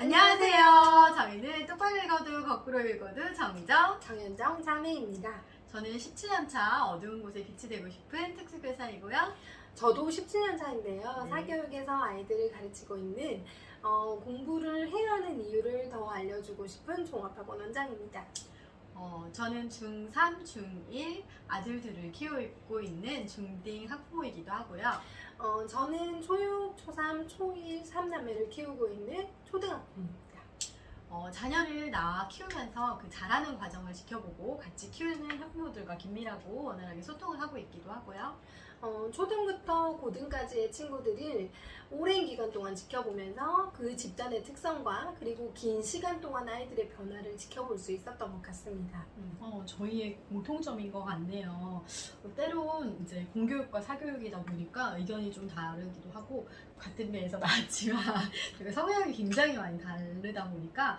안녕하세요. 저희는 똑바로 읽어도 거꾸로 읽어도 정희정, 정현정 자매입니다. 저는 17년차 어두운 곳에 빛이 되고 싶은 특수교사이고요. 저도 17년 차인데요. 네. 사교육에서 아이들을 가르치고 있는 공부를 해야 하는 이유를 더 알려주고 싶은 종합학원 원장입니다. 저는 중3, 중1 아들들을 키우고 있는 중딩 학부모이기도 하고요. 저는 초6, 초3, 초1, 3남매를 키우고 있는 초등학부입니다. 자녀를 낳아 키우면서 그 자라는 과정을 지켜보고 같이 키우는 학부모들과 긴밀하고 원활하게 소통을 하고 있기도 하고요. 초등부터 고등까지의 친구들을 오랜 기간 동안 지켜보면서 그 집단의 특성과 그리고 긴 시간 동안 아이들의 변화를 지켜볼 수 있었던 것 같습니다. 저희의 공통점인 것 같네요. 때론 이제 공교육과 사교육이다 보니까 의견이 좀 다르기도 하고 같은 배에서 나왔지만 저희가 성향이 굉장히 많이 다르다 보니까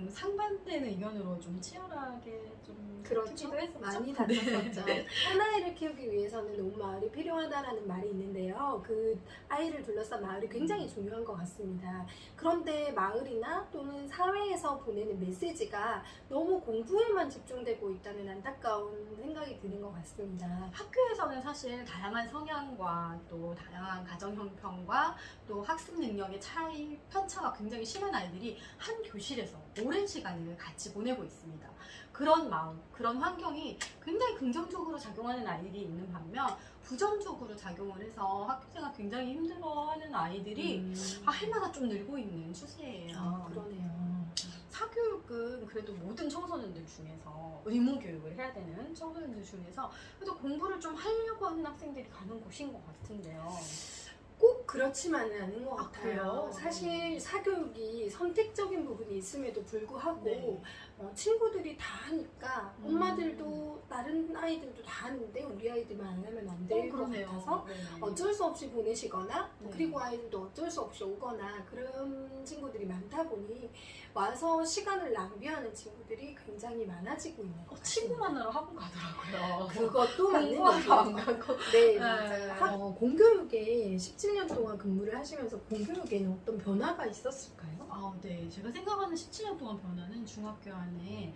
상반되는 의견으로 좀 치열하게 좀 그렇죠. 크기도 했었죠. 많이 다뤘었죠. 한 아이를 키우기 위해서는 온 마을이 필요하다라는 말이 있는데요. 그 아이를 둘러싼 마을이 굉장히 중요한 것 같습니다. 그런데 마을이나 또는 사회에서 보내는 메시지가 너무 공부에만 집중되고 있다는 안타까운 생각이 드는 것 같습니다. 학교에서는 사실 다양한 성향과 또 다양한 가정 형편과 또 학습 능력의 차이, 편차가 굉장히 심한 아이들이 한 교실에서 오랜 시간을 같이 보내고 있습니다. 그런 마음, 그런 환경이 굉장히 긍정적으로 작용하는 아이들이 있는 반면 부정적으로 작용을 해서 학교생활 굉장히 힘들어하는 아이들이 해마다 좀 늘고 있는 추세예요. 그러네요. 사교육은 그래도 모든 청소년들 중에서 의무교육을 해야 되는 청소년들 중에서 그래도 공부를 좀 하려고 하는 학생들이 가는 곳인 것 같은데요. 꼭 그렇지만은 않은 것 같아요. 그래요? 사실 사교육이 선택적인 부분이 있음에도 불구하고 네. 친구들이 다 하니까 엄마들도 다른 아이들도 다 하는데 우리 아이들만 안 하면 안 될 것 같아서 어쩔 수 없이 보내시거나 네. 그리고 아이들도 어쩔 수 없이 오거나 그런 친구들이 많다 보니 와서 시간을 낭비하는 친구들이 굉장히 많아지고 있는 것 같아요. 친구 만나러 학원 가더라고요. 그것도 맞는 공부하러 안 얘기예요. 가고. 네, 네. 맞아요. 공교육에 17년 동안 근무를 하시면서 공교육에는 어떤 변화가 있었을까요? 네. 제가 생각하는 17년 동안 변화는 중학교 안에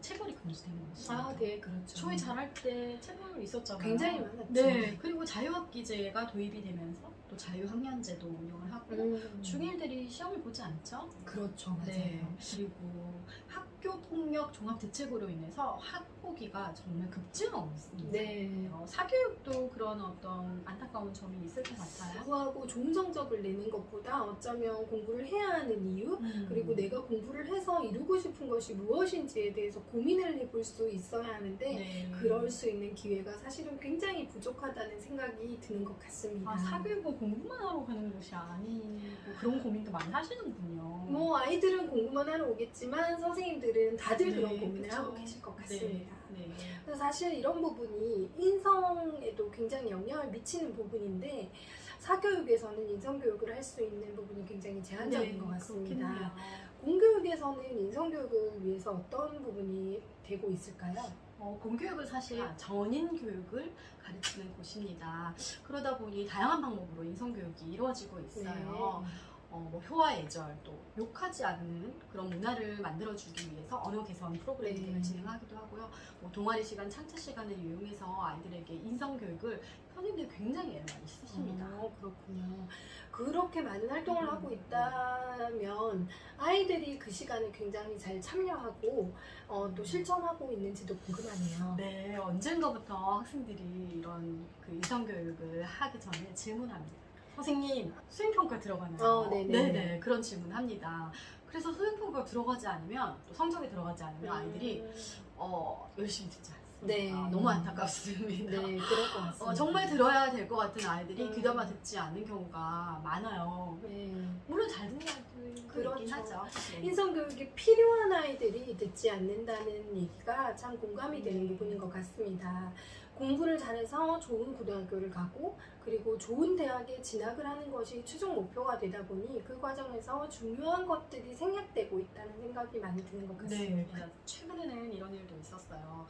체벌이 금지된 것입니다. 네, 그렇죠. 저희 잘할 때 체벌이 있었잖아요. 굉장히 많았죠. 네. 그리고 자유학기제가 도입이 되면서 또 자유학년제도 운영을 하고 중1들이 시험을 보지 않죠? 그렇죠, 맞아요. 네. 그리고 학교 폭력 종합 대책으로 인해서 학폭위가 정말 급증하고 있습니다. 네. 사교육도 그런 어떤 안타까운 점이 있을 것 같아요. 공부하고 좋은 성적을 내는 것보다 어쩌면 공부를 해야 하는 이유, 그리고 내가 공부를 해서 이루고 싶은 것이 무엇인지에 대해서 고민을 해볼 수 있어야 하는데 네. 그럴 수 있는 기회가 사실은 굉장히 부족하다는 생각이 드는 것 같습니다. 사교육은 공부만 하러 가는 곳이 아니고 그런 고민도 많이 하시는군요. 뭐 아이들은 공부만 하러 오겠지만 선생님들은 다들 그런 네, 고민을 그쵸. 하고 계실 것 같습니다. 네. 그래서 사실 이런 부분이 인성에도 굉장히 영향을 미치는 부분인데 사교육에서는 인성교육을 할 수 있는 부분이 굉장히 제한적인 것 같습니다. 그렇겠네요. 공교육에서는 인성교육을 위해서 어떤 부분이 되고 있을까요? 공교육은 사실 전인 교육을 가르치는 곳입니다. 그러다 보니 다양한 방법으로 인성교육이 이루어지고 있어요. 뭐 효와 예절, 또 욕하지 않는 그런 문화를 만들어주기 위해서 언어 개선 프로그램들을 네. 진행하기도 하고요. 뭐 동아리 시간, 창차 시간을 이용해서 아이들에게 인성 교육을 선생님들이 굉장히 애를 많이 쓰십니다. 그렇군요. 그렇게 많은 활동을 하고 있다면 아이들이 그 시간에 굉장히 잘 참여하고 또 실천하고 있는지도 궁금하네요. 네, 언젠가부터 학생들이 이런 그 인성 교육을 하기 전에 질문합니다. 선생님, 수행평가 들어가나요? 네네, 그런 질문합니다. 그래서 수행평가 들어가지 않으면, 또 성적이 들어가지 않으면 아이들이 열심히 듣지 않습니다. 네. 너무 안타깝습니다. 네, 그럴 것 같습니다. 정말 들어야 될 것 같은 아이들이 귀담아 듣지 않는 경우가 많아요. 네. 물론 잘 듣는 아이들도 그렇죠. 있긴 하죠. 네. 인성교육이 필요한 아이들이 듣지 않는다는 얘기가 참 공감이 되는 부분인 것 같습니다. 공부를 잘해서 좋은 고등학교를 가고 그리고 좋은 대학에 진학을 하는 것이 최종 목표가 되다 보니 그 과정에서 중요한 것들이 생략되고 있다는 생각이 많이 드는 것 같습니다. 네, 최근에는 이런 일도 있었어요.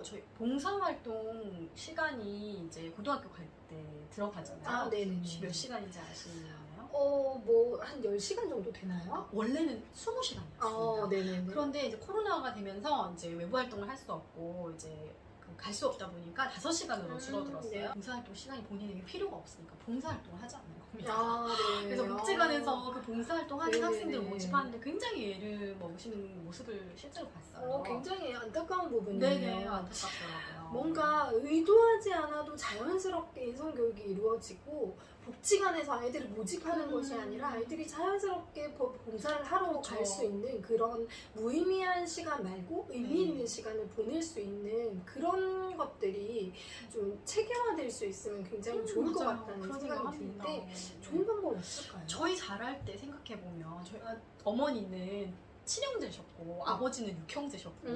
저희 봉사활동 시간이 이제 고등학교 갈 때 들어가잖아요. 네네. 몇 시간인지 아시나요? 뭐 한 10시간 정도 되나요? 원래는 20시간이었습니다. 네네네. 그런데 이제 코로나가 되면서 이제 외부 활동을 할 수 없고 이제 갈 수 없다 보니까 5시간으로 줄어들었어요. 네. 봉사활동 시간이 본인에게 필요가 없으니까 봉사활동을 하지 않는 겁니다. 네. 그래서 복지관에서 그 봉사활동 하는 네네네. 학생들을 모집하는데 굉장히 애를 먹으시는 모습을 실제로 봤어요. 굉장히 안타까운 부분이에요. 네네, 안타깝더라고요. 뭔가 의도하지 않아도 자연스럽게 인성교육이 이루어지고 복지관에서 아이들을 모집하는 것이 아니라 아이들이 자연스럽게 봉사를 하러 그렇죠. 갈 수 있는 그런 무의미한 시간 말고 의미 네. 있는 시간을 보낼 수 있는 그런 것들이 좀 체계화될 수 있으면 굉장히 좋을 것 맞아요. 같다는 그런 생각이 생각합니다. 드는데 좋은 방법 없을까요? 저희 자랄 때 생각해보면 저희 어머니는 친형제셨고 아버지는 육형제셨고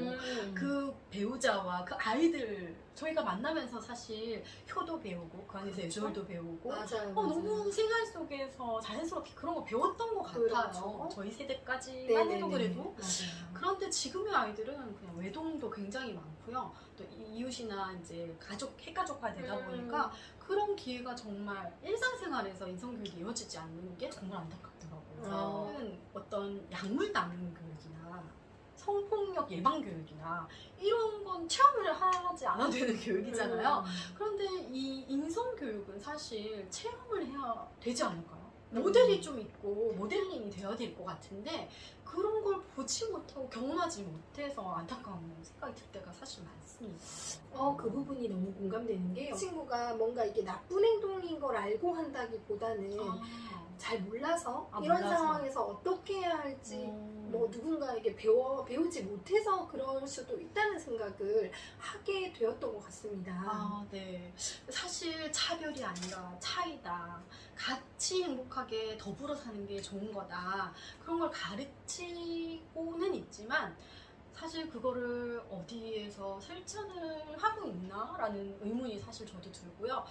그 배우자와 그 아이들 저희가 만나면서 사실 효도 배우고 그 안에서 그렇죠. 애절도 배우고 맞아요. 너무 생활 속에서 자연스럽게 그런 거 배웠던 것 같아요. 그렇죠. 저희 세대까지만 해도 그래도. 맞아요. 그런데 지금의 아이들은 그냥 외동도 굉장히 많고요. 또 이웃이나 이제 핵가족화 되다 보니까 그런 기회가 정말 일상생활에서 인성교육이 이어지지 않는 게 정말 안타깝더라고요. 저는 어떤 약물 남용 교육이나 성폭력 예방 교육이나 이런 건 체험을 하지 않아도 되는 교육이잖아요. 그런데 이 인성교육은 사실 체험을 해야 되지 않을까요? 모델이 좀 있고 모델링이 되어야 될 것 같은데 그런 걸 보지 못하고 경험하지 못해서 안타까운 생각이 들 때가 사실 많습니다. 그 부분이 너무 공감되는 게 친구가 뭔가 이게 나쁜 행동인 걸 알고 한다기보다는 잘 몰라서 이런 몰라서. 상황에서 어떻게 해야 할지 뭐 누군가에게 배우지 못해서 그럴 수도 있다는 생각을 하게 되었던 것 같습니다. 네. 사실 차별이 아니라 차이다. 같이 행복하게 더불어 사는 게 좋은 거다. 그런 걸 가르치고는 있지만 사실 그거를 어디에서 실천을 하고 있나라는 의문이 사실 저도 들고요.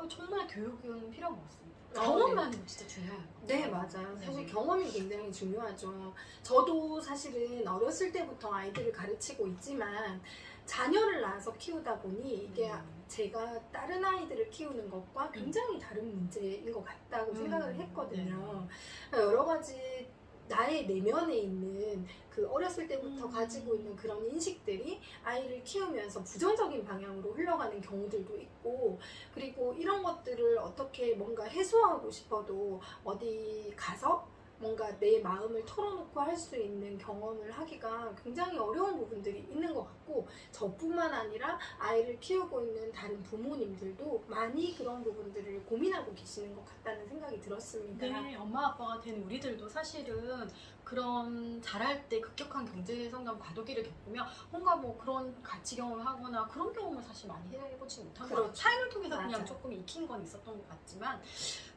정말 교육은 필요한 것 같습니다. 경험만은 진짜 중요한 것 같아요. 네, 맞아요. 사실 경험이 굉장히 중요하죠. 저도 사실은 어렸을 때부터 아이들을 가르치고 있지만 자녀를 낳아서 키우다 보니 이게 제가 다른 아이들을 키우는 것과 굉장히 다른 문제인 것 같다고 생각을 했거든요. 여러 가지 나의 내면에 있는 그 어렸을 때부터 가지고 있는 그런 인식들이 아이를 키우면서 부정적인 방향으로 흘러가는 경우들도 있고, 그리고 이런 것들을 어떻게 뭔가 해소하고 싶어도 어디 가서 뭔가 내 마음을 털어놓고 할 수 있는 경험을 하기가 굉장히 어려운 부분들이 있는 것 같고, 저뿐만 아니라 아이를 키우고 있는 다른 부모님들도 많이 그런 부분들을 고민하고 계시는 것 같다는 생각이 들었습니다. 네, 엄마 아빠가 된 우리들도 사실은 그런 자랄 때 급격한 경제 성장 과도기를 겪으면 뭔가 뭐 그런 가치 경험을 하거나 그런 경험을 사실 많이 해보지 못한 것 같아요. 그렇죠. 타인을 통해서 그냥 맞아요. 조금 익힌 건 있었던 것 같지만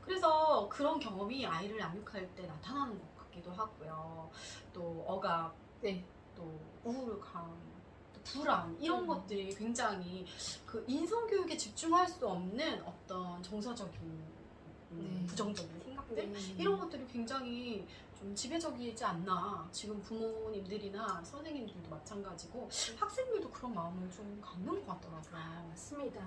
그래서 그런 경험이 아이를 양육할 때 나타나는 것 같기도 하고요. 또 억압, 네. 또 우울감, 또 불안 이런 것들이 굉장히 그 인성교육에 집중할 수 없는 어떤 정서적인 부정적인 생각들 이런 것들이 굉장히 좀 지배적이지 않나. 지금 부모님들이나 선생님들도 마찬가지고 학생들도 그런 마음을 좀 갖는 것 같더라고요. 맞습니다.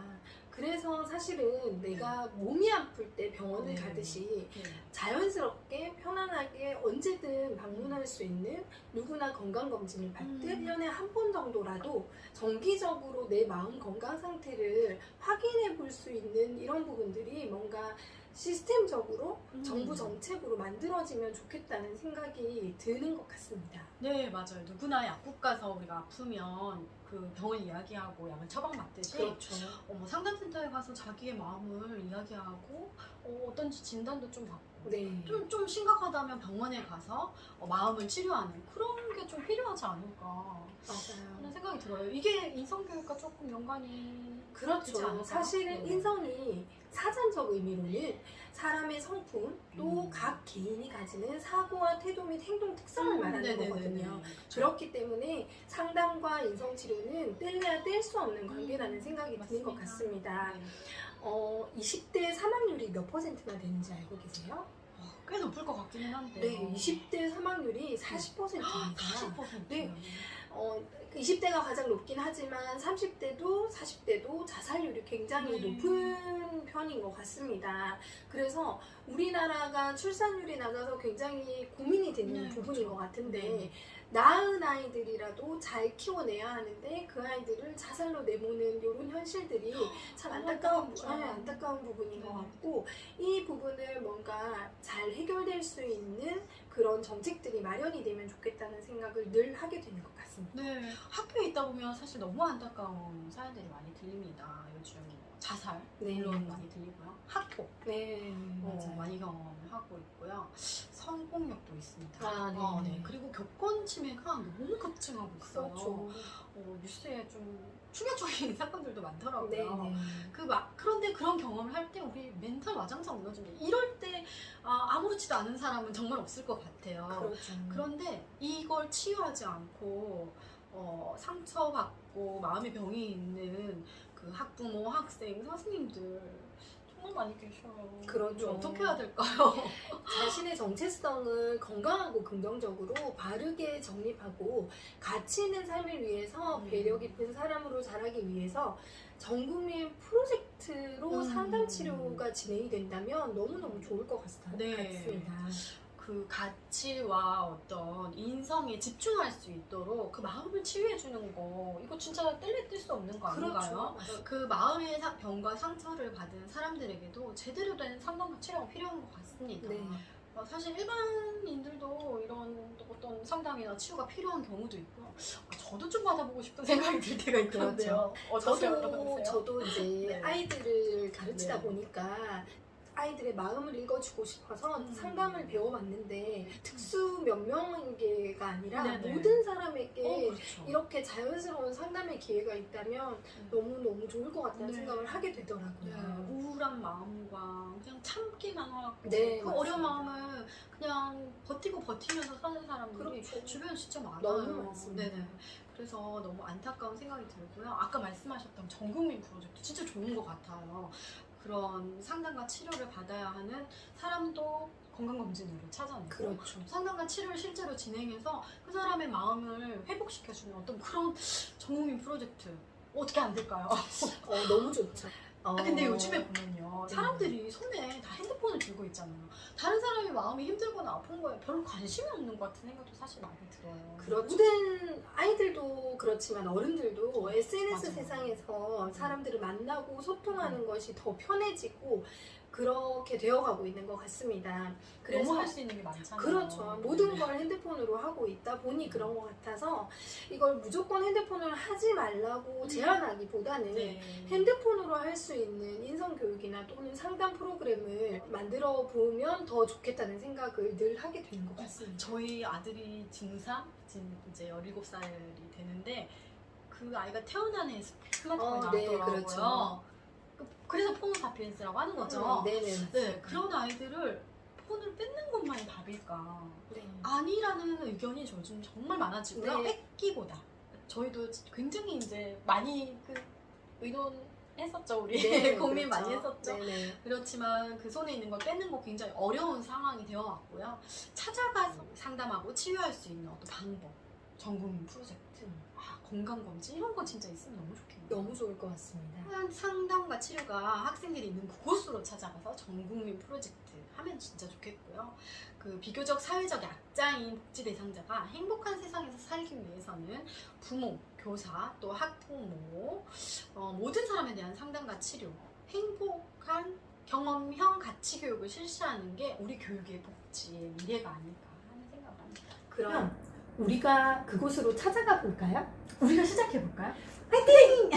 그래서 사실은 내가 몸이 아플 때 병원을 가듯이 자연스럽게 편안하게 언제든 방문할 수 있는 누구나 건강검진을 받듯 1년에 한 번 정도라도 정기적으로 내 마음 건강 상태를 확인해 볼 수 있는 이런 부분들이 뭔가 시스템적으로 정부 정책으로 만들어지면 좋겠다는 생각이 드는 것 같습니다. 네, 맞아요. 누구나 약국 가서 우리가 아프면 그 병원 이야기하고 약을 처방받듯이 그렇죠. 뭐 상담센터에 가서 자기의 마음을 이야기하고 어떤지 진단도 좀 받고 네. 좀 심각하다면 병원에 가서 마음을 치료하는 그런 게 좀 필요하지 않을까 맞아요. 하는 생각이 들어요. 이게 인성교육과 조금 연관이 되지 그렇죠. 않을까요? 사실은 인성이 사전적 의미로는 사람의 성품 또 각 개인이 가지는 사고와 태도 및 행동 특성을 말하는 거거든요. 그렇기 때문에 상담과 인성치료는 뗄래야 뗄 수 없는 관계라는 생각이 드는 것 같습니다. 20대 사망률이 몇 %나 되는지 알고 계세요? 꽤 높을 것 같기는 한데. 네, 20대 사망률이 40%입니다. 40%. 네. 20대가 가장 높긴 하지만 30대도 40대도 자살률이 굉장히 네. 높은 편인 것 같습니다. 그래서 우리나라가 출산율이 낮아서 굉장히 고민이 되는 네, 부분인 그렇죠. 것 같은데 네. 낳은 아이들이라도 잘 키워내야 하는데 그 아이들을 자살로 내모는 이런 현실들이 참 안타깝죠. 안타까운 부분인 네. 것 같고 이 부분을 뭔가 잘 해결될 수 있는 그런 정책들이 마련이 되면 좋겠다는 생각을 늘 하게 되는 것 같습니다. 네, 학교에 있다 보면 사실 너무 안타까운 사연들이 많이 들립니다. 요즘 자살 네. 물론 많이 들리고요. 학폭 네, 맞아요. 많이 경험하고 있고요. 성폭력도 있습니다. 네. 그리고 교권 침해가 너무 급증하고 있어요. 그렇죠. 뉴스에 좀 충격적인 사건들도 많더라고요. 네. 그런데 그런 경험을 할 때 우리 멘탈 와장창 무너집니다. 이럴 때 아무렇지도 않은 사람은 정말 없을 것 같아요. 그렇죠. 그런데 이걸 치유하지 않고 상처받고 마음의 병이 있는 그 학부모, 학생, 선생님들 정말 많이 계셔요. 그렇죠. 우리 어떻게 해야 될까요? 자신의 정체성을 건강하고 긍정적으로 바르게 정립하고 가치 있는 삶을 위해서 배려 깊은 사람으로 자라기 위해서 전국민 프로젝트로 상담 치료가 진행이 된다면 너무너무 좋을 것 같습니다. 네. 그 가치와 어떤 인성에 집중할 수 있도록 그 마음을 치유해주는 거 이거 진짜 뗄래 뗄 수 없는 거 아닌가요? 그렇죠. 그 마음의 병과 상처를 받은 사람들에게도 제대로 된 상담과 치료가 필요한 것 같습니다. 네. 사실 일반인들도 이런 어떤 상담이나 치유가 필요한 경우도 있고요. 저도 좀 받아보고 싶은 생각이 들 때가 있던데요. 저도 이제 네. 아이들을 가르치다 네. 보니까 아이들의 마음을 읽어주고 싶어서 상담을 배워봤는데 특수 몇 명에게가 아니라 네네. 모든 사람에게 그렇죠. 이렇게 자연스러운 상담의 기회가 있다면 너무너무 좋을 것 같다는 네. 생각을 하게 되더라고요. 네, 우울한 마음과 그냥 참기만 하고 네, 그 맞습니다. 어려운 마음을 그냥 버티면서 사는 사람들이 그렇죠. 주변에 진짜 많아요. 너무 많습니다. 네네. 그래서 너무 안타까운 생각이 들고요. 아까 말씀하셨던 전국민 프로젝트 진짜 좋은 것 같아요. 그런 상담과 치료를 받아야 하는 사람도 건강검진으로 찾아내고 그렇죠. 상담과 치료를 실제로 진행해서 그 사람의 마음을 회복시켜주는 어떤 그런 전국민 프로젝트 어떻게 안 될까요? 너무 좋죠. 근데 요즘에 보면요 네. 사람들이 손에 다 핸드폰을 들고 있잖아요. 다른 사람이 마음이 힘들거나 아픈 거에 별로 관심이 없는 것 같은 생각도 사실 많이 들어요. 그렇죠. 모든 아이들도 그렇지만 어른들도 SNS 맞아요. 세상에서 사람들을 만나고 소통하는 것이 더 편해지고 그렇게 되어가고 있는 것 같습니다. 그래서 너무 할 수 있는 게 많잖아요. 그렇죠. 모든 걸 핸드폰으로 하고 있다 보니 그런 것 같아서 이걸 무조건 핸드폰을 하지 말라고 제한하기보다는 네. 핸드폰으로 할 수 있는 인성교육이나 또는 상담 프로그램을 만들어 보면 더 좋겠다는 생각을 늘 하게 되는 것 같습니다. 저희 아들이 중3 지금 이제 17살이 되는데 그 아이가 태어난 해 스마트폰이 네, 나왔더라고요. 그렇죠. 그래서 포노사피엔스라고 하는 거죠. 네네. 네, 그런 아이들을 폰을 뺏는 것만이 답일까? 네. 아니라는 의견이 요즘 정말 많아지고요. 네. 뺏기보다 저희도 굉장히 이제 많이 의논했었죠. 우리 네, 고민 그렇죠. 많이 했었죠. 네네. 그렇지만 그 손에 있는 걸 뺏는 거 굉장히 어려운 상황이 되어 왔고요. 찾아가서 상담하고 치유할 수 있는 어떤 방법, 전국민 프로젝트, 건강검진 이런 거 진짜 있으면 너무 좋겠네요. 너무 좋을 것 같습니다. 상담과 치료가 학생들이 있는 그곳으로 찾아가서 전국민 프로젝트 하면 진짜 좋겠고요. 그 비교적 사회적 약자인 복지 대상자가 행복한 세상에서 살기 위해서는 부모, 교사, 또 학부모 모든 사람에 대한 상담과 치료, 행복한 경험형 가치 교육을 실시하는 게 우리 교육의 복지의 미래가 아닐까 하는 생각을 합니다. 그럼 우리가 그곳으로 찾아가 볼까요? 우리가 시작해 볼까요? 화이팅!